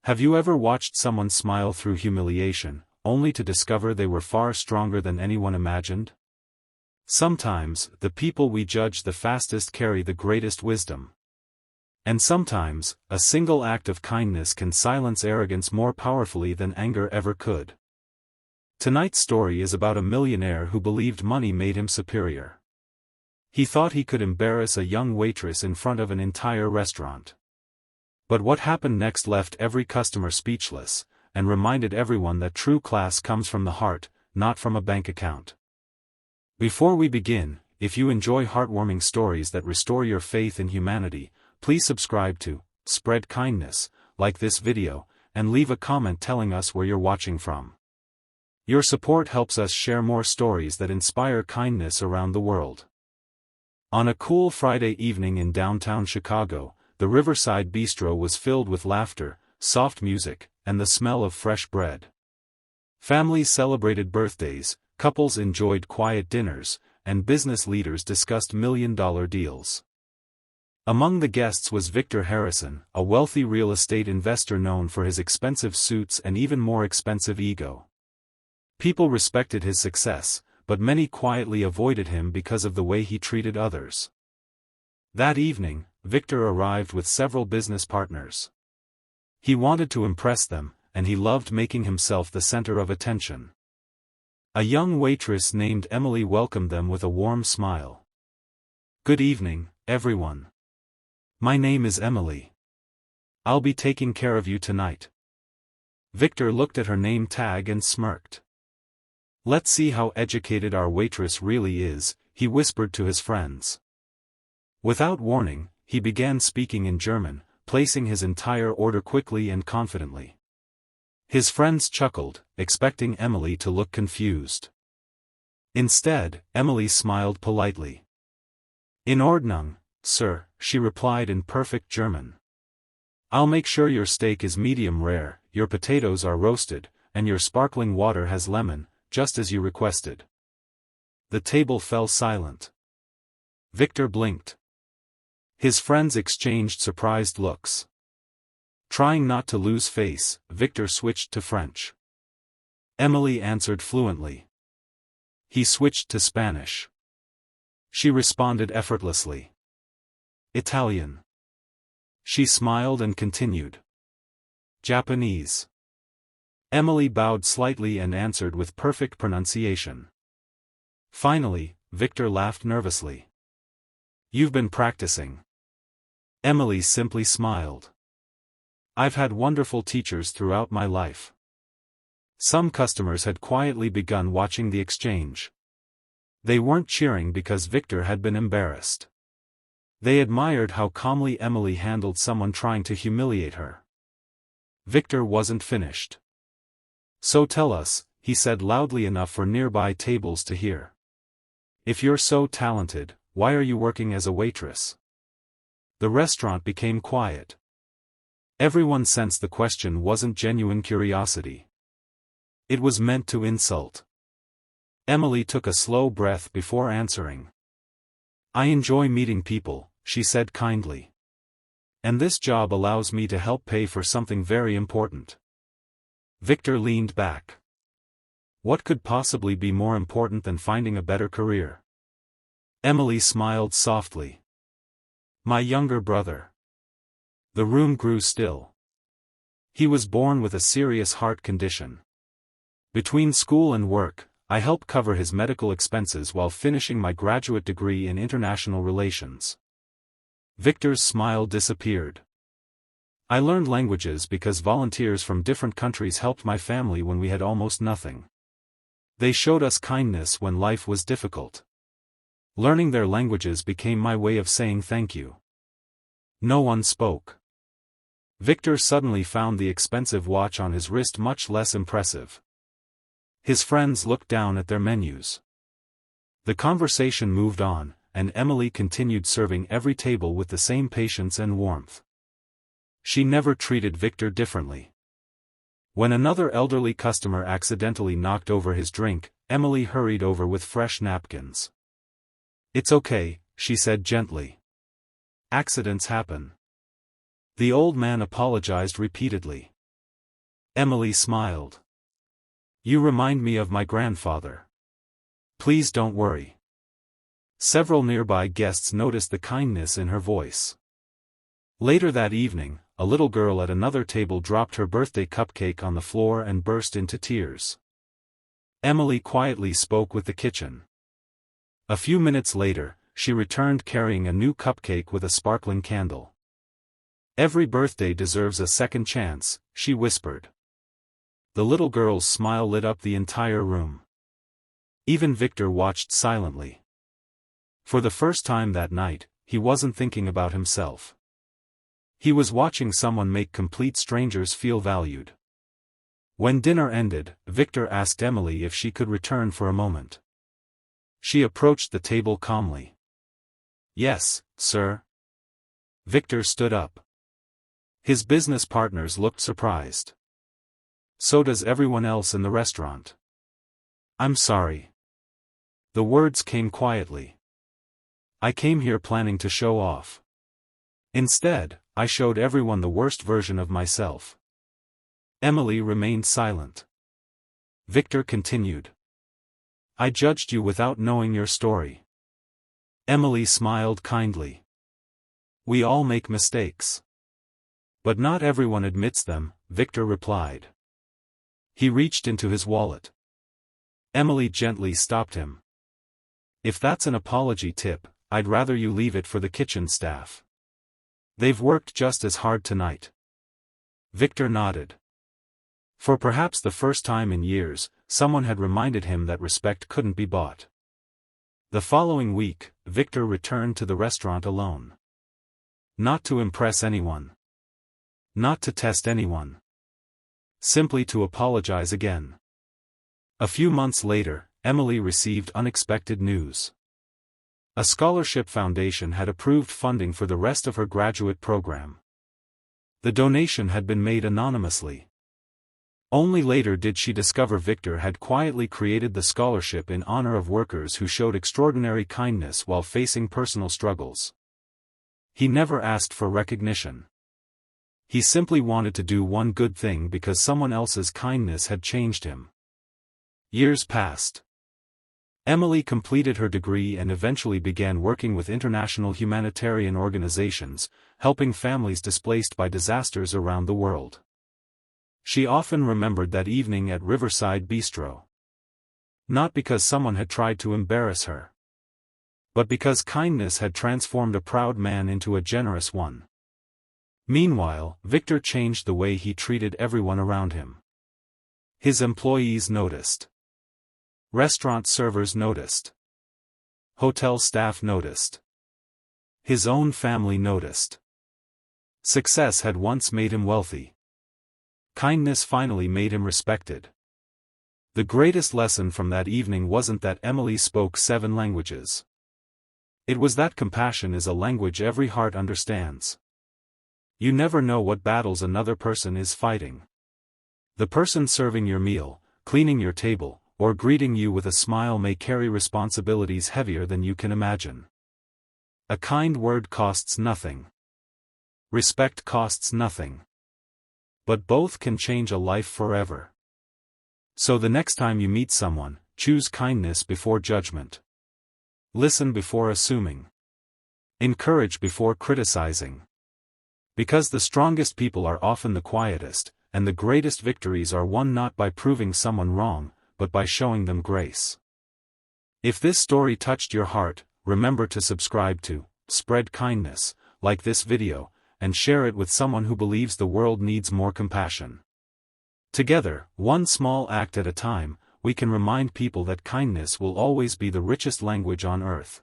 Have you ever watched someone smile through humiliation, only to discover they were far stronger than anyone imagined? Sometimes, the people we judge the fastest carry the greatest wisdom. And sometimes, a single act of kindness can silence arrogance more powerfully than anger ever could. Tonight's story is about a millionaire who believed money made him superior. He thought he could embarrass a young waitress in front of an entire restaurant. But what happened next left every customer speechless, and reminded everyone that true class comes from the heart, not from a bank account. Before we begin, if you enjoy heartwarming stories that restore your faith in humanity, please subscribe to Spread Kindness, like this video, and leave a comment telling us where you're watching from. Your support helps us share more stories that inspire kindness around the world. On a cool Friday evening in downtown Chicago, the Riverside Bistro was filled with laughter, soft music, and the smell of fresh bread. Families celebrated birthdays, couples enjoyed quiet dinners, and business leaders discussed million-dollar deals. Among the guests was Victor Harrison, a wealthy real estate investor known for his expensive suits and even more expensive ego. People respected his success, but many quietly avoided him because of the way he treated others. That evening, Victor arrived with several business partners. He wanted to impress them, and he loved making himself the center of attention. A young waitress named Emily welcomed them with a warm smile. "Good evening, everyone. My name is Emily. I'll be taking care of you tonight." Victor looked at her name tag and smirked. "Let's see how educated our waitress really is," he whispered to his friends. Without warning, he began speaking in German, placing his entire order quickly and confidently. His friends chuckled, expecting Emily to look confused. Instead, Emily smiled politely. "In Ordnung, sir," she replied in perfect German. "I'll make sure your steak is medium rare, your potatoes are roasted, and your sparkling water has lemon, just as you requested." The table fell silent. Victor blinked. His friends exchanged surprised looks. Trying not to lose face, Victor switched to French. Emily answered fluently. He switched to Spanish. She responded effortlessly. Italian. She smiled and continued. Japanese. Emily bowed slightly and answered with perfect pronunciation. Finally, Victor laughed nervously. "You've been practicing." Emily simply smiled. "I've had wonderful teachers throughout my life." Some customers had quietly begun watching the exchange. They weren't cheering because Victor had been embarrassed. They admired how calmly Emily handled someone trying to humiliate her. Victor wasn't finished. "So tell us," he said loudly enough for nearby tables to hear. "If you're so talented, why are you working as a waitress?" The restaurant became quiet. Everyone sensed the question wasn't genuine curiosity. It was meant to insult. Emily took a slow breath before answering. "I enjoy meeting people," she said kindly. "And this job allows me to help pay for something very important." Victor leaned back. What could possibly be more important than finding a better career? Emily smiled softly. "My younger brother." The room grew still. "He was born with a serious heart condition. Between school and work, I help cover his medical expenses while finishing my graduate degree in international relations." Victor's smile disappeared. "I learned languages because volunteers from different countries helped my family when we had almost nothing. They showed us kindness when life was difficult. Learning their languages became my way of saying thank you." No one spoke. Victor suddenly found the expensive watch on his wrist much less impressive. His friends looked down at their menus. The conversation moved on, and Emily continued serving every table with the same patience and warmth. She never treated Victor differently. When another elderly customer accidentally knocked over his drink, Emily hurried over with fresh napkins. "It's okay," she said gently. "Accidents happen." The old man apologized repeatedly. Emily smiled. You remind me of my grandfather. Please don't worry. Several nearby guests noticed the kindness in her voice. Later that evening, a little girl at another table dropped her birthday cupcake on the floor and burst into tears. Emily quietly spoke with the kitchen. A few minutes later, she returned carrying a new cupcake with a sparkling candle. Every birthday deserves a second chance, she whispered. The little girl's smile lit up the entire room. Even Victor watched silently. For the first time that night, he wasn't thinking about himself. He was watching someone make complete strangers feel valued. When dinner ended, Victor asked Emily if she could return for a moment. She approached the table calmly. Yes, sir. Victor stood up. His business partners looked surprised. So does everyone else in the restaurant. I'm sorry. The words came quietly. I came here planning to show off. Instead, I showed everyone the worst version of myself. Emily remained silent. Victor continued. I judged you without knowing your story. Emily smiled kindly. We all make mistakes. But not everyone admits them, Victor replied. He reached into his wallet. Emily gently stopped him. If that's an apology tip, I'd rather you leave it for the kitchen staff. They've worked just as hard tonight. Victor nodded. For perhaps the first time in years, someone had reminded him that respect couldn't be bought. The following week, Victor returned to the restaurant alone. Not to impress anyone. Not to test anyone. Simply to apologize again. A few months later, Emily received unexpected news. A scholarship foundation had approved funding for the rest of her graduate program. The donation had been made anonymously. Only later did she discover Victor had quietly created the scholarship in honor of workers who showed extraordinary kindness while facing personal struggles. He never asked for recognition. He simply wanted to do one good thing because someone else's kindness had changed him. Years passed. Emily completed her degree and eventually began working with international humanitarian organizations, helping families displaced by disasters around the world. She often remembered that evening at Riverside Bistro. Not because someone had tried to embarrass her, but because kindness had transformed a proud man into a generous one. Meanwhile, Victor changed the way he treated everyone around him. His employees noticed. Restaurant servers noticed. Hotel staff noticed. His own family noticed. Success had once made him wealthy. Kindness finally made him respected. The greatest lesson from that evening wasn't that Emily spoke 7 languages. It was that compassion is a language every heart understands. You never know what battles another person is fighting. The person serving your meal, cleaning your table, or greeting you with a smile may carry responsibilities heavier than you can imagine. A kind word costs nothing. Respect costs nothing. But both can change a life forever. So the next time you meet someone, choose kindness before judgment. Listen before assuming. Encourage before criticizing. Because the strongest people are often the quietest, and the greatest victories are won not by proving someone wrong, but by showing them grace. If this story touched your heart, remember to subscribe to Spread Kindness, like this video, and share it with someone who believes the world needs more compassion. Together, one small act at a time, we can remind people that kindness will always be the richest language on earth.